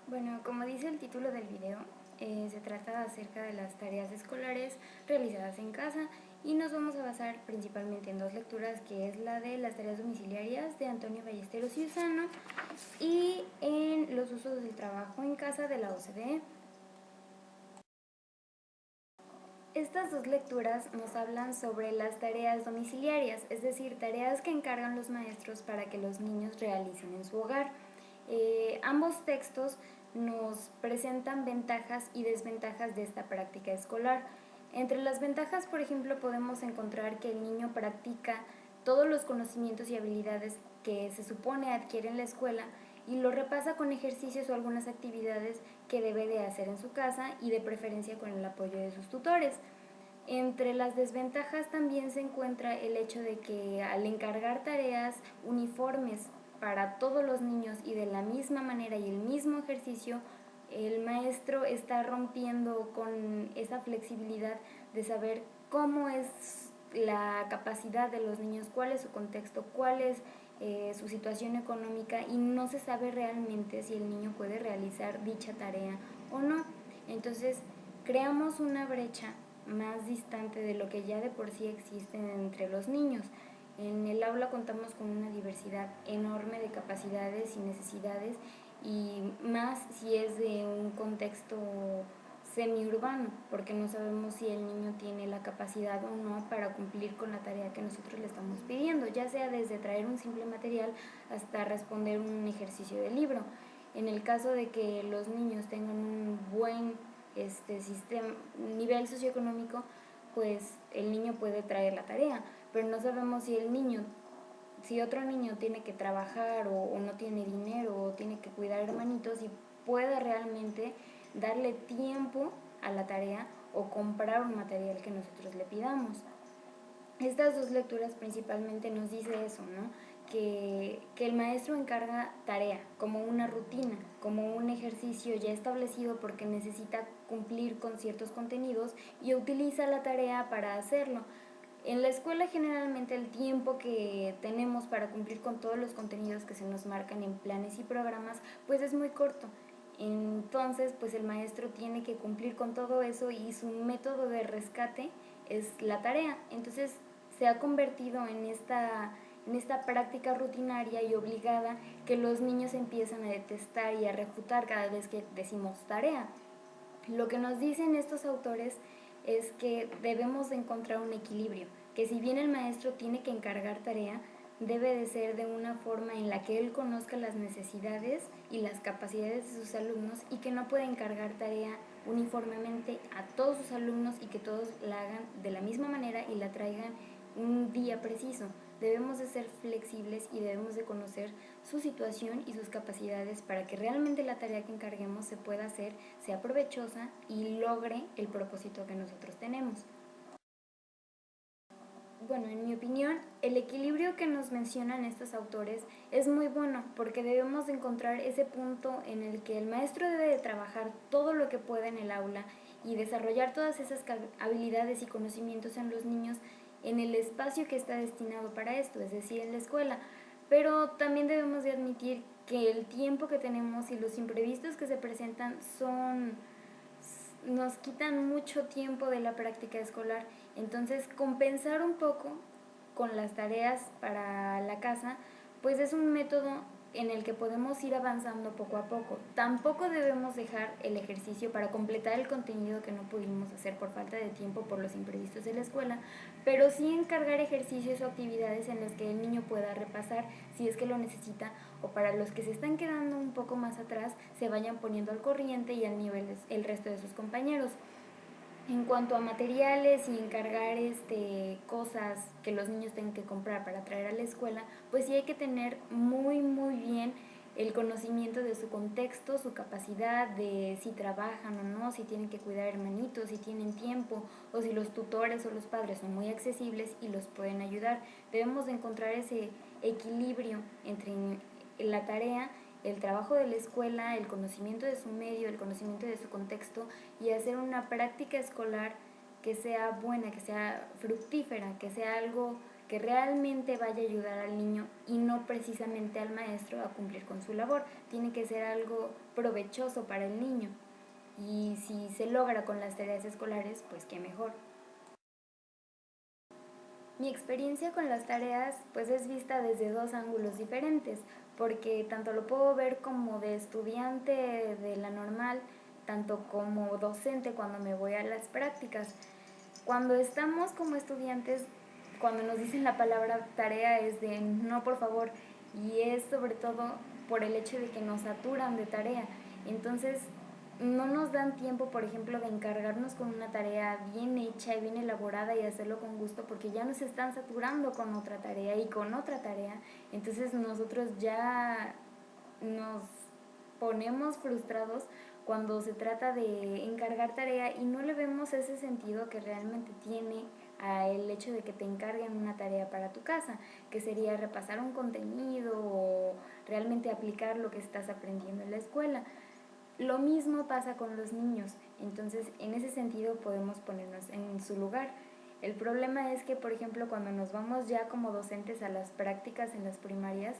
Bueno, como dice el título del video, se trata acerca de las tareas escolares realizadas en casa y nos vamos a basar principalmente en dos lecturas, que es la de las tareas domiciliarias de Antonio Ballesteros y Usano y en los usos del trabajo en casa de la OCDE. Estas dos lecturas nos hablan sobre las tareas domiciliarias, es decir, tareas que encargan los maestros para que los niños realicen en su hogar. Ambos textos nos presentan ventajas y desventajas de esta práctica escolar. Entre las ventajas, por ejemplo, podemos encontrar que el niño practica todos los conocimientos y habilidades que se supone adquiere en la escuela y lo repasa con ejercicios o algunas actividades que debe de hacer en su casa y de preferencia con el apoyo de sus tutores. Entre las desventajas también se encuentra el hecho de que al encargar tareas uniformes para todos los niños y de la misma manera y el mismo ejercicio, el maestro está rompiendo con esa flexibilidad de saber cómo es la capacidad de los niños, cuál es su contexto, cuál es su situación económica, y no se sabe realmente si el niño puede realizar dicha tarea o no. Entonces creamos una brecha más distante de lo que ya de por sí existe entre los niños. En el aula contamos con una diversidad enorme de capacidades y necesidades, y más si es de un contexto semiurbano, porque no sabemos si el niño tiene la capacidad o no para cumplir con la tarea que nosotros le estamos pidiendo, ya sea desde traer un simple material hasta responder un ejercicio de libro. En el caso de que los niños tengan un buen sistema, nivel socioeconómico, pues el niño puede traer la tarea, pero no sabemos si otro niño tiene que trabajar o no tiene dinero o tiene que cuidar hermanitos y pueda realmente darle tiempo a la tarea o comprar un material que nosotros le pidamos. Estas dos lecturas principalmente nos dice eso, ¿no? Que el maestro encarga tarea como una rutina, como un ejercicio ya establecido porque necesita cumplir con ciertos contenidos y utiliza la tarea para hacerlo. En la escuela generalmente el tiempo que tenemos para cumplir con todos los contenidos que se nos marcan en planes y programas pues es muy corto. Entonces pues el maestro tiene que cumplir con todo eso y su método de rescate es la tarea. Entonces se ha convertido en esta práctica rutinaria y obligada que los niños empiezan a detestar y a refutar cada vez que decimos tarea. Lo que nos dicen estos autores es que debemos de encontrar un equilibrio, que si bien el maestro tiene que encargar tarea, debe de ser de una forma en la que él conozca las necesidades y las capacidades de sus alumnos, y que no puede encargar tarea uniformemente a todos sus alumnos y que todos la hagan de la misma manera y la traigan un día preciso. Debemos de ser flexibles y debemos de conocer su situación y sus capacidades para que realmente la tarea que encarguemos se pueda hacer, sea provechosa y logre el propósito que nosotros tenemos. Bueno, en mi opinión, el equilibrio que nos mencionan estos autores es muy bueno, porque debemos de encontrar ese punto en el que el maestro debe de trabajar todo lo que pueda en el aula y desarrollar todas esas habilidades y conocimientos en los niños en el espacio que está destinado para esto, es decir, en la escuela. Pero también debemos de admitir que el tiempo que tenemos y los imprevistos que se presentan nos quitan mucho tiempo de la práctica escolar. Entonces, compensar un poco con las tareas para la casa, pues es un método en el que podemos ir avanzando poco a poco. Tampoco debemos dejar el ejercicio para completar el contenido que no pudimos hacer por falta de tiempo por los imprevistos de la escuela, pero sí encargar ejercicios o actividades en las que el niño pueda repasar si es que lo necesita, o para los que se están quedando un poco más atrás se vayan poniendo al corriente y al nivel el resto de sus compañeros. En cuanto a materiales y encargar cosas que los niños tengan que comprar para traer a la escuela, pues sí hay que tener muy bien el conocimiento de su contexto, su capacidad de si trabajan o no, si tienen que cuidar hermanitos, si tienen tiempo, o si los tutores o los padres son muy accesibles y los pueden ayudar. Debemos de encontrar ese equilibrio entre la tarea, el trabajo de la escuela, el conocimiento de su medio, el conocimiento de su contexto, y hacer una práctica escolar que sea buena, que sea fructífera, que sea algo que realmente vaya a ayudar al niño y no precisamente al maestro a cumplir con su labor. Tiene que ser algo provechoso para el niño. Y si se logra con las tareas escolares, pues qué mejor. Mi experiencia con las tareas pues es vista desde dos ángulos diferentes, porque tanto lo puedo ver como de estudiante de la normal, tanto como docente cuando me voy a las prácticas. Cuando estamos como estudiantes, cuando nos dicen la palabra tarea es de no, por favor, y es sobre todo por el hecho de que nos saturan de tarea. Entonces no nos dan tiempo, por ejemplo, de encargarnos con una tarea bien hecha y bien elaborada y hacerlo con gusto, porque ya nos están saturando con otra tarea y con otra tarea. Entonces nosotros ya nos ponemos frustrados cuando se trata de encargar tarea y no le vemos ese sentido que realmente tiene a el hecho de que te encarguen una tarea para tu casa, que sería repasar un contenido o realmente aplicar lo que estás aprendiendo en la escuela. Lo mismo pasa con los niños, entonces en ese sentido podemos ponernos en su lugar. El problema es que, por ejemplo, cuando nos vamos ya como docentes a las prácticas en las primarias,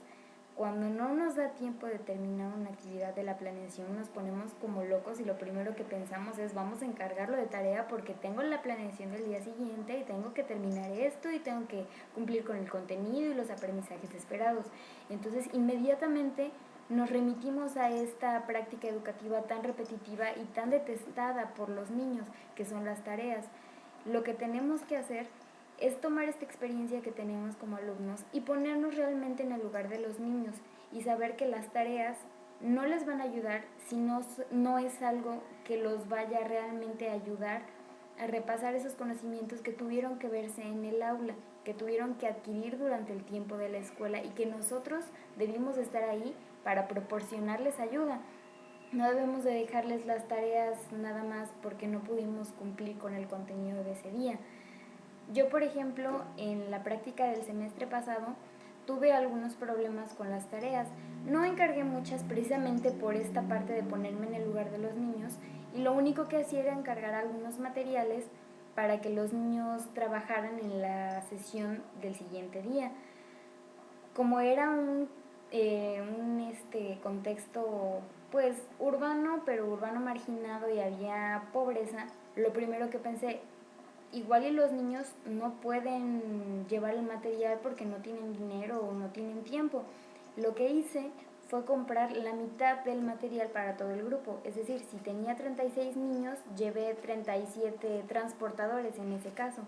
cuando no nos da tiempo de terminar una actividad de la planeación, nos ponemos como locos y lo primero que pensamos es vamos a encargarlo de tarea porque tengo la planeación del día siguiente y tengo que terminar esto y tengo que cumplir con el contenido y los aprendizajes esperados. Entonces inmediatamente nos remitimos a esta práctica educativa tan repetitiva y tan detestada por los niños, que son las tareas. Lo que tenemos que hacer es tomar esta experiencia que tenemos como alumnos y ponernos realmente en el lugar de los niños y saber que las tareas no les van a ayudar si no es algo que los vaya realmente a ayudar a repasar esos conocimientos que tuvieron que verse en el aula, que tuvieron que adquirir durante el tiempo de la escuela y que nosotros debimos estar ahí para proporcionarles ayuda. No debemos de dejarles las tareas nada más porque no pudimos cumplir con el contenido de ese día. Yo, por ejemplo, en la práctica del semestre pasado tuve algunos problemas con las tareas. No encargué muchas precisamente por esta parte de ponerme en el lugar de los niños y lo único que hacía era encargar algunos materiales para que los niños trabajaran en la sesión del siguiente día. Como era un contexto pues urbano, pero urbano marginado y había pobreza, lo primero que pensé, igual y los niños no pueden llevar el material porque no tienen dinero o no tienen tiempo. Lo que hice fue comprar la mitad del material para todo el grupo. Es decir, si tenía 36 niños, llevé 37 transportadores en ese caso.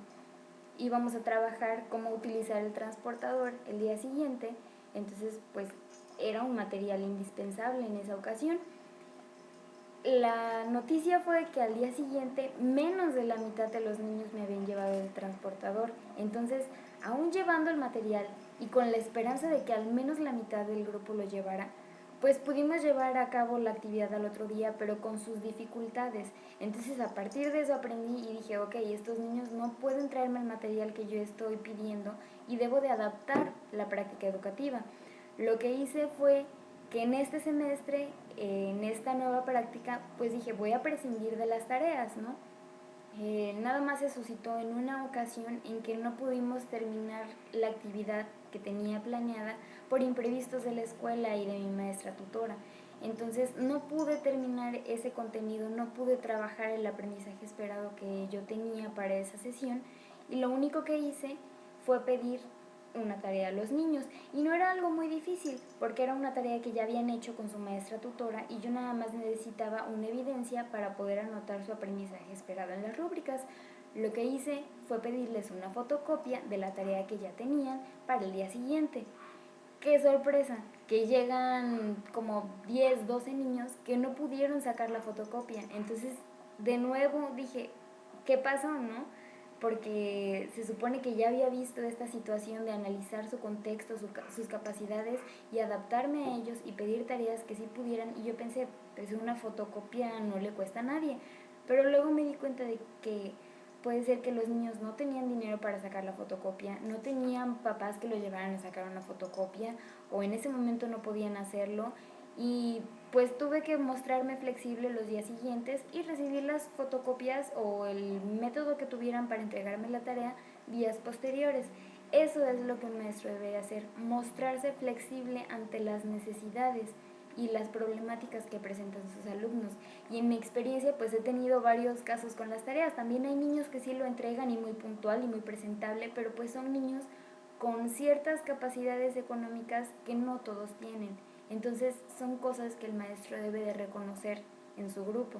Íbamos a trabajar cómo utilizar el transportador el día siguiente, entonces pues era un material indispensable en esa ocasión. La noticia fue que al día siguiente menos de la mitad de los niños me habían llevado el transportador. Entonces, aún llevando el material y con la esperanza de que al menos la mitad del grupo lo llevara, pues pudimos llevar a cabo la actividad al otro día, pero con sus dificultades. Entonces, a partir de eso aprendí y dije, ok, estos niños no pueden traerme el material que yo estoy pidiendo y debo de adaptar la práctica educativa. Lo que hice fue que en este semestre, en esta nueva práctica, pues dije, voy a prescindir de las tareas, ¿no? Nada más se suscitó en una ocasión en que no pudimos terminar la actividad que tenía planeada por imprevistos de la escuela y de mi maestra tutora. Entonces no pude terminar ese contenido, no pude trabajar el aprendizaje esperado que yo tenía para esa sesión y lo único que hice fue pedir una tarea a los niños y no era algo muy difícil porque era una tarea que ya habían hecho con su maestra tutora y yo nada más necesitaba una evidencia para poder anotar su aprendizaje esperado en las rúbricas. Lo que hice fue pedirles una fotocopia de la tarea que ya tenían para el día siguiente. ¡Qué sorpresa! Que llegan como 10, 12 niños que no pudieron sacar la fotocopia. Entonces, de nuevo dije, ¿qué pasó, no? Porque se supone que ya había visto esta situación de analizar su contexto, sus capacidades y adaptarme a ellos y pedir tareas que sí pudieran. Y yo pensé, pues una fotocopia no le cuesta a nadie. Pero luego me di cuenta de que puede ser que los niños no tenían dinero para sacar la fotocopia, no tenían papás que los llevaran a sacar una fotocopia o en ese momento no podían hacerlo y pues tuve que mostrarme flexible los días siguientes y recibir las fotocopias o el método que tuvieran para entregarme la tarea días posteriores. Eso es lo que un maestro debe hacer, mostrarse flexible ante las necesidades y las problemáticas que presentan sus alumnos. Y en mi experiencia pues he tenido varios casos con las tareas. También hay niños que sí lo entregan y muy puntual y muy presentable, pero pues son niños con ciertas capacidades económicas que no todos tienen. Entonces son cosas que el maestro debe de reconocer en su grupo.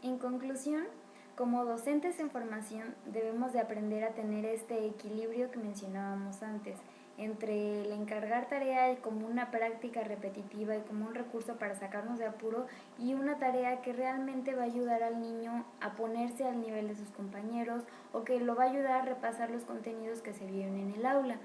En conclusión, como docentes en formación debemos de aprender a tener este equilibrio que mencionábamos antes, entre el encargar tarea como una práctica repetitiva y como un recurso para sacarnos de apuro y una tarea que realmente va a ayudar al niño a ponerse al nivel de sus compañeros o que lo va a ayudar a repasar los contenidos que se vieron en el aula.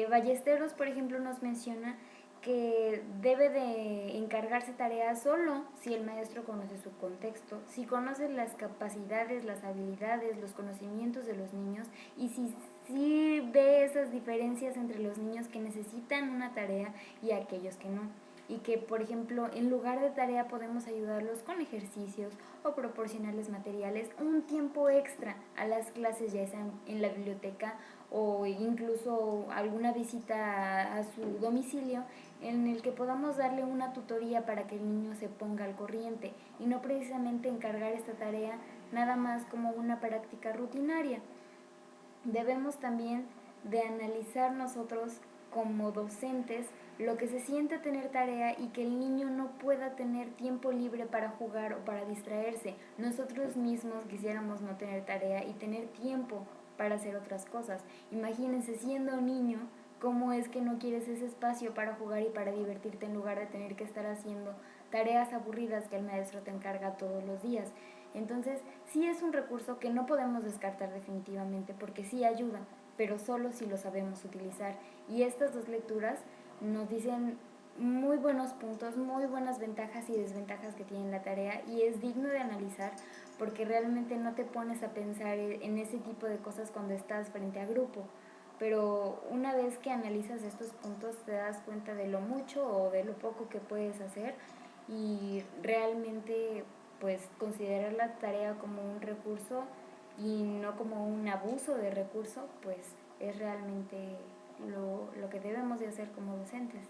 Ballesteros, por ejemplo, nos menciona que debe de encargarse tareas solo si el maestro conoce su contexto, si conoce las capacidades, las habilidades, los conocimientos de los niños y si ve esas diferencias entre los niños que necesitan una tarea y aquellos que no. Y que, por ejemplo, en lugar de tarea podemos ayudarlos con ejercicios o proporcionarles materiales, un tiempo extra a las clases, ya sea en la biblioteca o incluso alguna visita a su domicilio en el que podamos darle una tutoría para que el niño se ponga al corriente y no precisamente encargar esta tarea nada más como una práctica rutinaria. Debemos también de analizar nosotros como docentes lo que se siente tener tarea y que el niño no pueda tener tiempo libre para jugar o para distraerse. Nosotros mismos quisiéramos no tener tarea y tener tiempo para hacer otras cosas. Imagínense siendo niño, cómo es que no quieres ese espacio para jugar y para divertirte en lugar de tener que estar haciendo tareas aburridas que el maestro te encarga todos los días. Entonces, sí es un recurso que no podemos descartar definitivamente porque sí ayuda, pero solo si lo sabemos utilizar. Y estas dos lecturas nos dicen muy buenos puntos, muy buenas ventajas y desventajas que tiene la tarea y es digno de analizar porque realmente no te pones a pensar en ese tipo de cosas cuando estás frente a grupo. Pero una vez que analizas estos puntos te das cuenta de lo mucho o de lo poco que puedes hacer y realmente pues considerar la tarea como un recurso y no como un abuso de recurso, pues es realmente lo que debemos de hacer como docentes.